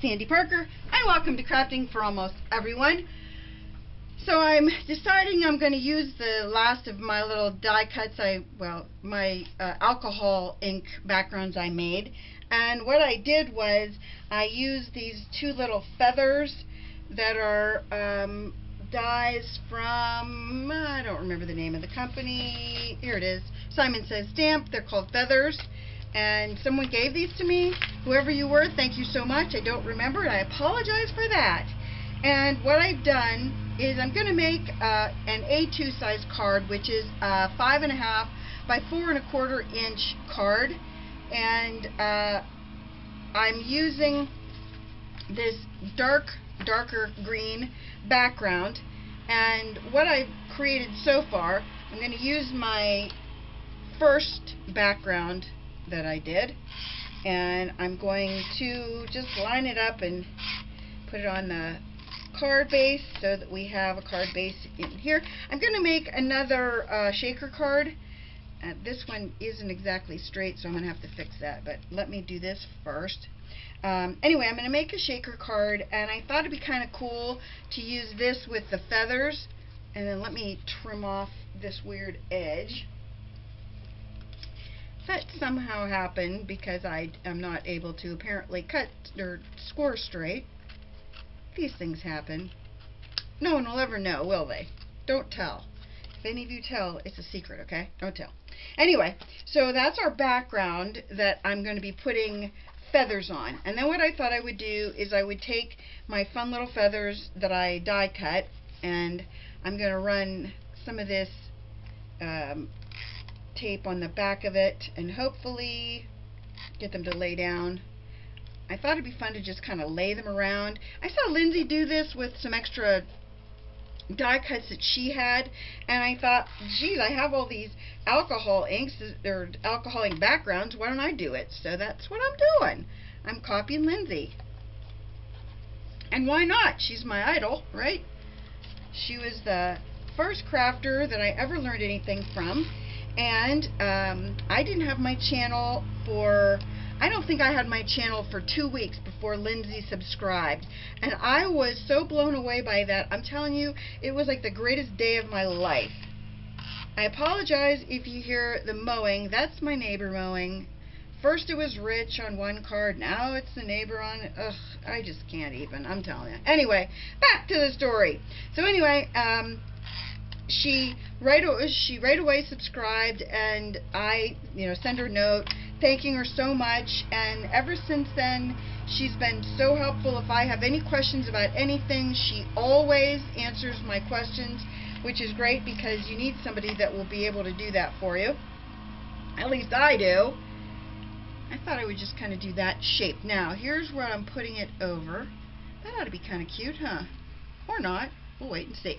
Sandy Parker, and welcome to Crafting for Almost Everyone. So I'm deciding I'm going to use the last of my little die cuts, my alcohol ink backgrounds I made. And what I did was I used these two little feathers that are dies from, I don't remember the name of the company. Here it is. Simon Says Stamp. They're called feathers. And someone gave these to me. Whoever you were, thank you so much. I don't remember, and I apologize for that. And what I've done is I'm going to make an A2 size card, which is a 5.5 by 4.25 inch card. And I'm using this darker green background. And what I've created so far, I'm going to use my first background that I did, and I'm going to just line it up and put it on the card base so that we have a card base in here. I'm going to make another shaker card. This one isn't exactly straight, so I'm going to have to fix that, but let me do this first. Anyway, I'm going to make a shaker card, and I thought it'd be kind of cool to use this with the feathers. And then let me trim off this weird edge. That somehow happened because I am not able to apparently cut or score straight. These things happen. No one will ever know, will they? Don't tell. If any of you tell, it's a secret, okay? Don't tell. Anyway, so that's our background that I'm going to be putting feathers on. And then what I thought I would do is I would take my fun little feathers that I die cut, and I'm going to run some of this tape on the back of it and hopefully get them to lay down. I thought it'd be fun to just kind of lay them around. I saw Lindsay do this with some extra die cuts that she had, and I thought, geez, I have all these alcohol inks or alcohol ink backgrounds, why don't I do it? So that's what I'm doing. I'm copying Lindsay. And why not? She's my idol, right? She was the first crafter that I ever learned anything from. And I didn't have my channel for, I don't think I had my channel for 2 weeks before Lindsay subscribed. And I was so blown away by that. I'm telling you, it was like the greatest day of my life. I apologize if you hear the mowing. That's my neighbor mowing. First it was Rich on one card, now it's the neighbor on, ugh, I just can't even, I'm telling you. Anyway, back to the story. So anyway, she right away subscribed, and I sent her a note thanking her so much, and ever since then she's been so helpful. If I have any questions about anything, she always answers my questions, which is great because you need somebody that will be able to do that for you. At least I do. I thought I would just kind of do that shape. Now here's where I'm putting it over. That ought to be kind of cute, huh? Or not. We'll wait and see.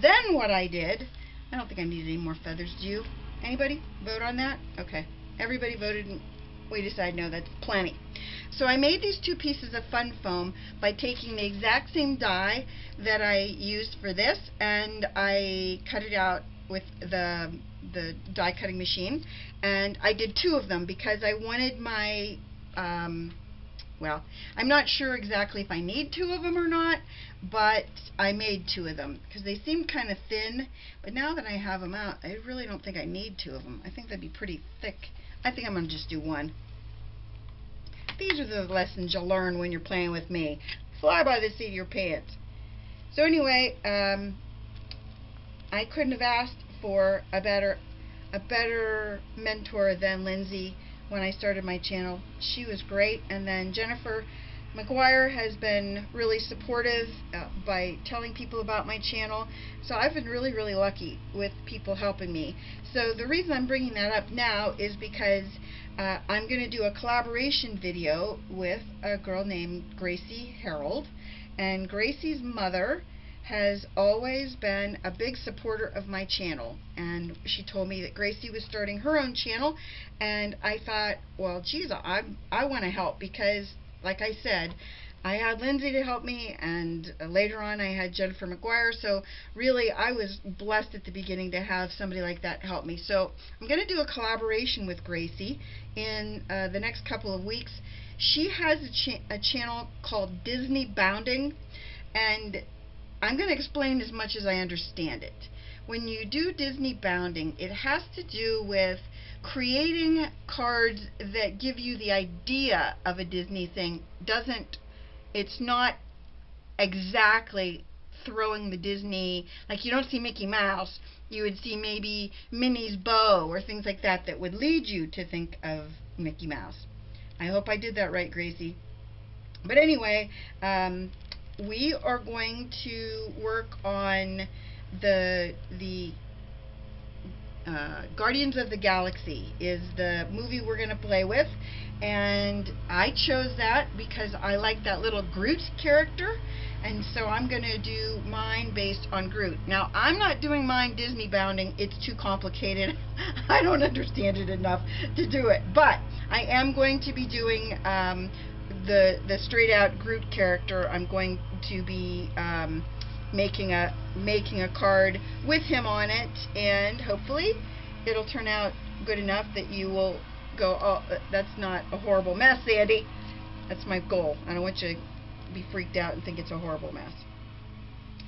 Then what I did, I don't think I needed any more feathers. Do you? Anybody vote on that? Okay. Everybody voted and we decided no, that's plenty. So I made these two pieces of fun foam by taking the exact same die that I used for this, and I cut it out with the die cutting machine, and I did two of them because I wanted my well, I'm not sure exactly if I need two of them or not, but I made two of them because they seemed kind of thin. But now that I have them out, I really don't think I need two of them. I think they'd be pretty thick. I think I'm going to just do one. These are the lessons you'll learn when you're playing with me. Fly by the seat of your pants. So anyway, I couldn't have asked for a better mentor than Lindsay. When I started my channel, she was great, and then Jennifer McGuire has been really supportive by telling people about my channel. So I've been really lucky with people helping me. So the reason I'm bringing that up now is because I'm going to do a collaboration video with a girl named Gracie Harold, and Gracie's mother has always been a big supporter of my channel, and she told me that Gracie was starting her own channel, and I thought, well, geez, I want to help because, like I said, I had Lindsay to help me, and later on I had Jennifer McGuire, so really I was blessed at the beginning to have somebody like that help me. So I'm going to do a collaboration with Gracie in the next couple of weeks. She has a channel called Disney Bounding, and I'm going to explain as much as I understand it. When you do Disney Bounding, it has to do with creating cards that give you the idea of a Disney thing. It's not exactly throwing the Disney, like you don't see Mickey Mouse, you would see maybe Minnie's bow or things like that that would lead you to think of Mickey Mouse. I hope I did that right, Gracie. But anyway, we are going to work on the Guardians of the Galaxy is the movie we're going to play with, and I chose that because I like that little Groot character, and so I'm going to do mine based on Groot. Now, I'm not doing mine Disney Bounding. It's too complicated. I don't understand it enough to do it, but I am going to be doing the straight out Groot character. I'm going to be making a card with him on it, and hopefully it'll turn out good enough that you will go, oh, that's not a horrible mess, Sandy. That's my goal. I don't want you to be freaked out and think it's a horrible mess.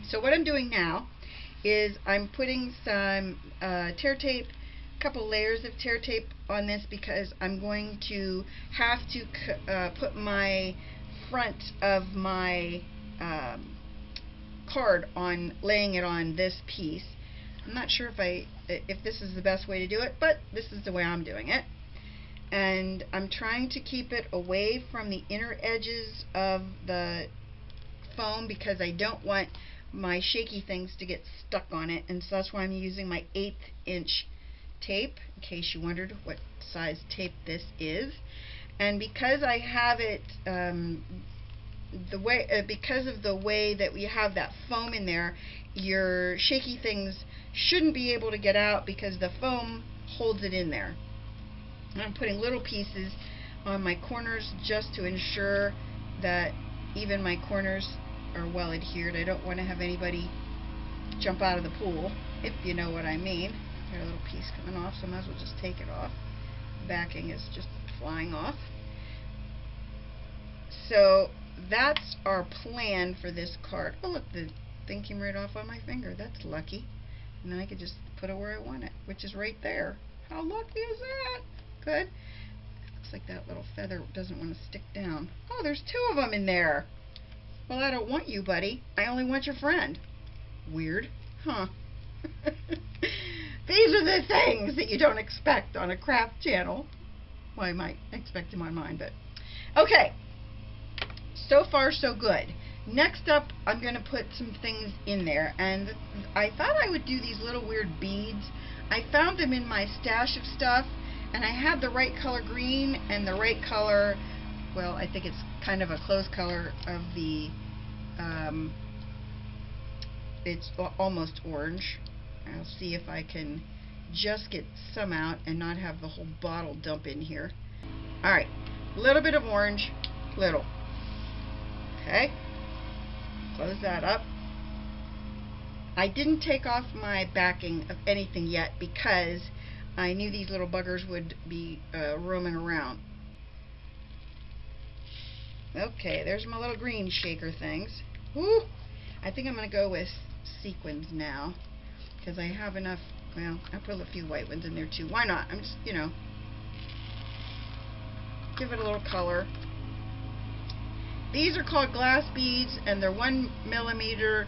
So what I'm doing now is I'm putting some tear tape, a couple layers of tear tape on this, because I'm going to have to put my front of my card on, laying it on this piece. I'm not sure if this is the best way to do it, but this is the way I'm doing it. And I'm trying to keep it away from the inner edges of the foam because I don't want my shaky things to get stuck on it, and so that's why I'm using my 1/8 inch tape, in case you wondered what size tape this is. And because I have it because of the way that we have that foam in there, your shaky things shouldn't be able to get out because the foam holds it in there. And I'm putting little pieces on my corners just to ensure that even my corners are well adhered. I don't want to have anybody jump out of the pool, if you know what I mean. Got a little piece coming off, so I might as well just take it off. Backing is just flying off. So that's our plan for this card. Oh look, the thing came right off on my finger. That's lucky. And then I could just put it where I want it, which is right there. How lucky is that? Good. Looks like that little feather doesn't want to stick down. Oh, there's 2 of them in there. Well, I don't want you, buddy. I only want your friend. Weird. Huh. These are the things that you don't expect on a craft channel. Well, I might expect them on mine, but... Okay. So far, so good. Next up, I'm going to put some things in there, and I thought I would do these little weird beads. I found them in my stash of stuff, and I had the right color green and the right color, well, I think it's kind of a close color of the, it's almost orange. I'll see if I can just get some out and not have the whole bottle dump in here. Alright, a little bit of orange, little. Okay, close that up. I didn't take off my backing of anything yet because I knew these little buggers would be roaming around. Okay, there's my little green shaker things. Woo! I think I'm going to go with sequins now because I have enough. Well, I put a few white ones in there too. Why not? I'm just, you know, give it a little color. These are called glass beads, and they're 1mm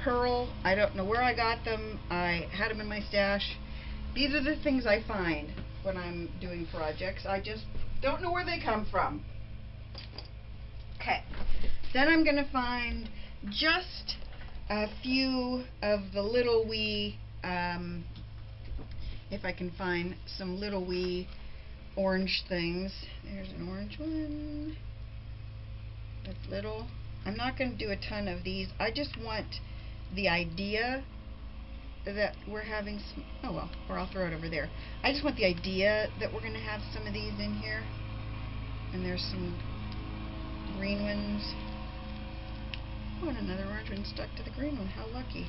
pearl. I don't know where I got them. I had them in my stash. These are the things I find when I'm doing projects. I just don't know where they come from. Okay. Then I'm going to find just a few of the little wee, if I can find some little wee orange things. There's an orange one. That's little. I'm not going to do a ton of these. I just want the idea that we're having some, oh well, or I'll throw it over there. I just want the idea that we're going to have some of these in here. And there's some green ones. Oh, and another orange one stuck to the green one. How lucky.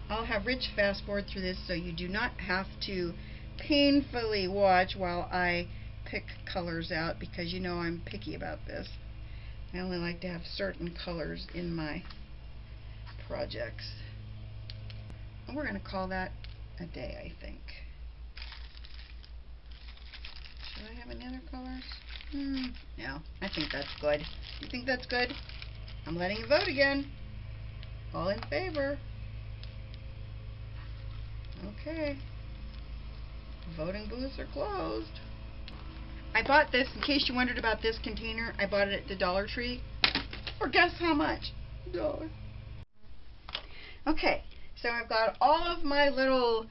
I'll have Rich fast forward through this so you do not have to painfully watch while I pick colors out, because you know I'm picky about this. I only like to have certain colors in my projects. And we're going to call that a day, I think. Should I have any other colors? No, I think that's good. You think that's good? I'm letting you vote again. All in favor? Okay. Voting booths are closed. I bought this, in case you wondered about this container, I bought it at the Dollar Tree. Or guess how much? $1. Okay, so I've got all of my little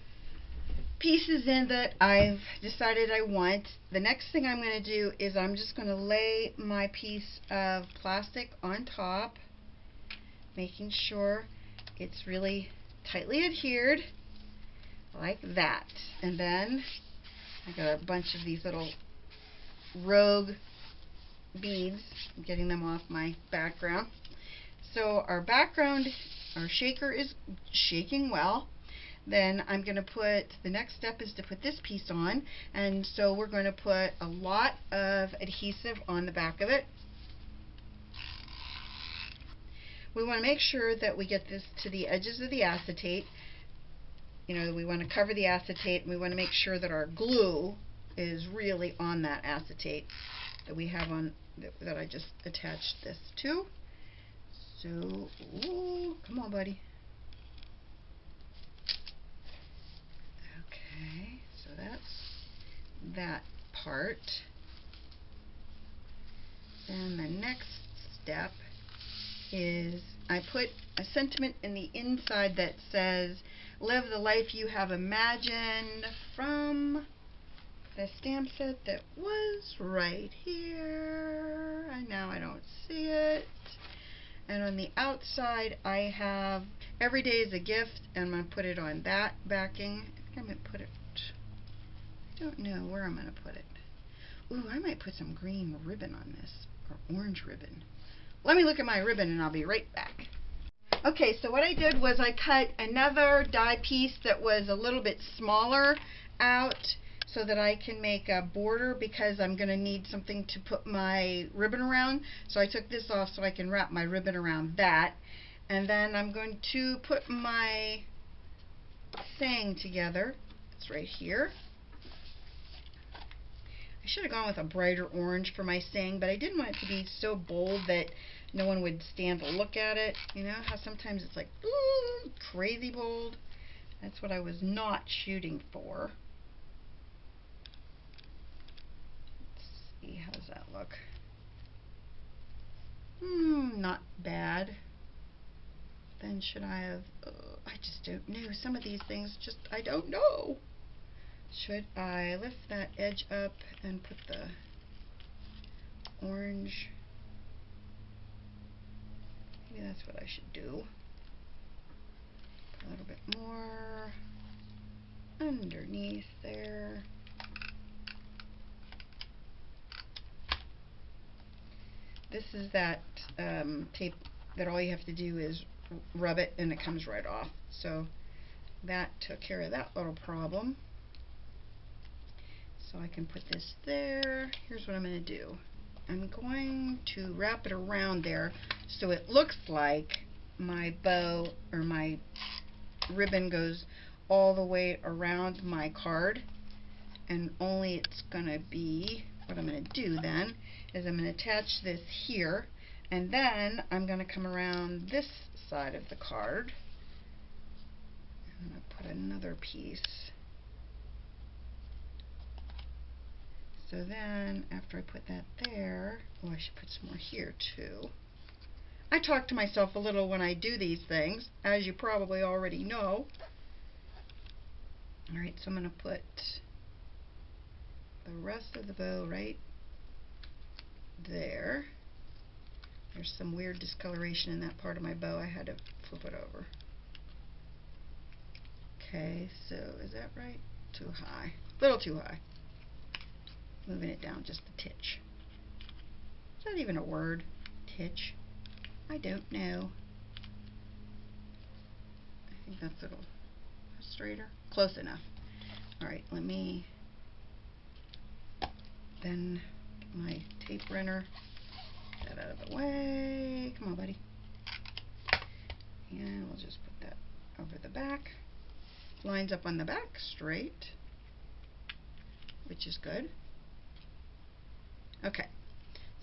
pieces in that I've decided I want. The next thing I'm going to do is I'm just going to lay my piece of plastic on top, making sure it's really tightly adhered, like that. And then I got a bunch of these little rogue beads. I'm getting them off my background. So our background, our shaker is shaking well. Then I'm going to put, the next step is to put this piece on, and so we're going to put a lot of adhesive on the back of it. We want to make sure that we get this to the edges of the acetate. You know, we want to cover the acetate, and we want to make sure that our glue is really on that acetate that we have on, that I just attached this to. So, ooh, come on, buddy. Okay, so that's that part. Then the next step is I put a sentiment in the inside that says, "Live the life you have imagined," from the stamp set that was right here, and now I don't see it. And on the outside I have "Every day is a gift," and I'm going to put it on that backing. I think I'm going to put it, I don't know where I'm going to put it. Ooh, I might put some green ribbon on this, or orange ribbon. Let me look at my ribbon and I'll be right back. Okay, so what I did was I cut another die piece that was a little bit smaller out so that I can make a border, because I'm going to need something to put my ribbon around. So I took this off so I can wrap my ribbon around that. And then I'm going to put my saying together. It's right here. I should have gone with a brighter orange for my saying, but I didn't want it to be so bold that no one would stand to look at it. You know how sometimes it's like, ooh, crazy bold? That's what I was not shooting for. Let's see, how does that look? Not bad. Then should I have, I just don't know. Some of these things just, I don't know. Should I lift that edge up and put the orange? Maybe that's what I should do. Put a little bit more underneath there. This is that tape that all you have to do is rub it and it comes right off. So that took care of that little problem. So I can put this there. Here's what I'm going to do. I'm going to wrap it around there so it looks like my bow or my ribbon goes all the way around my card, and only it's going to be, what I'm going to do then is I'm going to attach this here, and then I'm going to come around this side of the card. I'm going to put another piece. So then, after I put that there, oh, I should put some more here too. I talk to myself a little when I do these things, as you probably already know. Alright, so I'm going to put the rest of the bow right there. There's some weird discoloration in that part of my bow. I had to flip it over. Okay, so is that right? Too high. A little too high. Moving it down just a titch. Is that even a word? hitch? I don't know. I think that's a little straighter. Close enough. Alright, let me then get my tape runner. Get that out of the way. Come on, buddy. And we'll just put that over the back. Lines up on the back straight, which is good. Okay,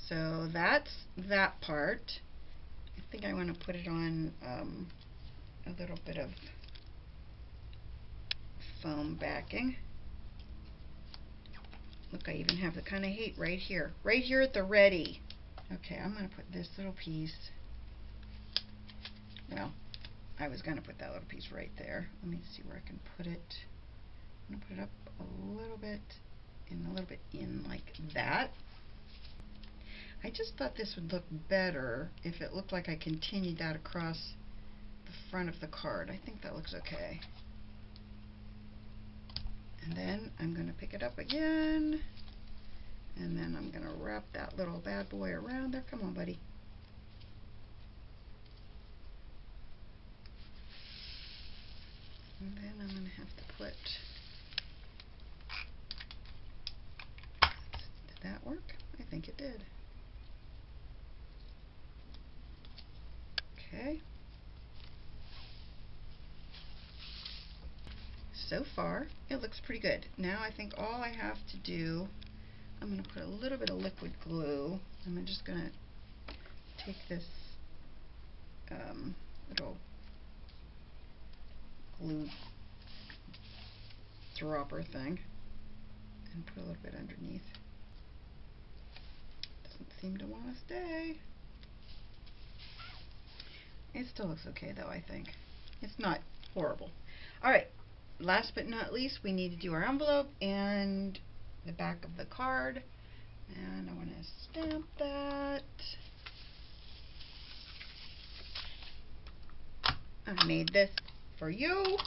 so that's that part. I think I want to put it on a little bit of foam backing. Look, I even have the kind of heat right here at the ready. Okay, I'm going to put this little piece, well, I was going to put that little piece right there. Let me see where I can put it. I'm going to put it up a little bit and a little bit in like that. I just thought this would look better if it looked like I continued that across the front of the card. I think that looks okay. And then I'm going to pick it up again, and then I'm going to wrap that little bad boy around there. Come on, buddy. And then I'm going to have to put, did that work? I think it did. Okay. So far, it looks pretty good. Now I think all I have to do, I'm going to put a little bit of liquid glue. I'm just going to take this little glue dropper thing and put a little bit underneath. Doesn't seem to want to stay. It still looks okay though, I think. It's not horrible. Alright, last but not least, we need to do our envelope and the back of the card. And I want to stamp that. I made this for you.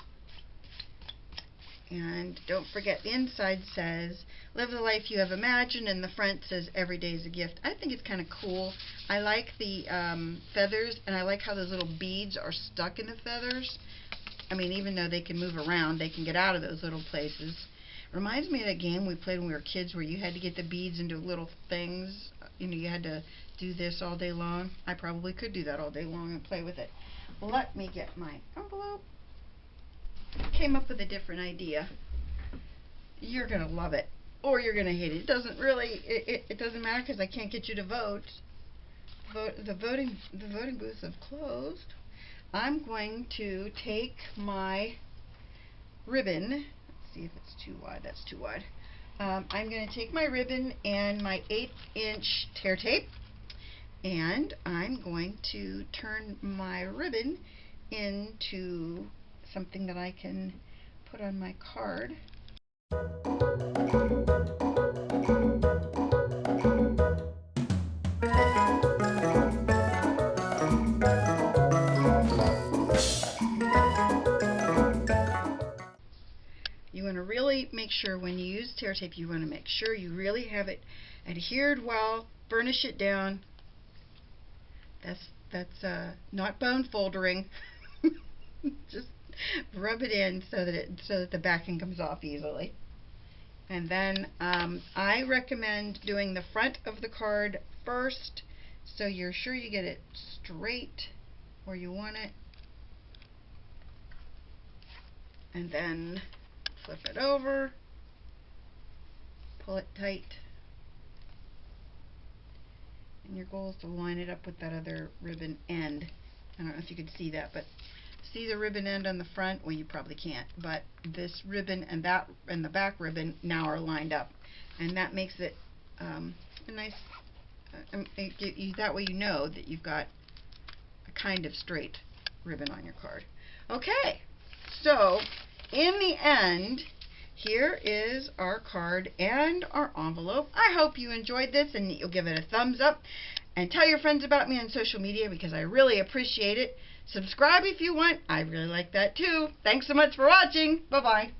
And don't forget, the inside says, live the life you have imagined, and the front says, every day is a gift. I think it's kind of cool. I like the feathers, and I like how those little beads are stuck in the feathers. I mean, even though they can move around, they can get out of those little places. Reminds me of that game we played when we were kids where you had to get the beads into little things. You know, you had to do this all day long. I probably could do that all day long and play with it. Let me get my envelope. Came up with a different idea. You're gonna love it, or you're gonna hate it. It doesn't really. It doesn't matter because I can't get you to vote. The voting booths have closed. I'm going to take my ribbon. Let's see if it's too wide. That's too wide. I'm going to take my ribbon and my 1/8" tear tape, and I'm going to turn my ribbon into something that I can put on my card. You want to really make sure when you use tear tape, you want to make sure you really have it adhered well, burnish it down. That's not bone foldering. Just rub it in so that the backing comes off easily. And then I recommend doing the front of the card first, so you're sure you get it straight where you want it, and then flip it over, pull it tight, and your goal is to line it up with that other ribbon end. I don't know if you could see that, but see the ribbon end on the front? Well, you probably can't, but this ribbon and that and the back ribbon now are lined up, and that makes it a nice, that way you know that you've got a kind of straight ribbon on your card. Okay, so in the end, here is our card and our envelope. I hope you enjoyed this and you'll give it a thumbs up and tell your friends about me on social media because I really appreciate it. Subscribe if you want. I really like that too. Thanks so much for watching. Bye-bye.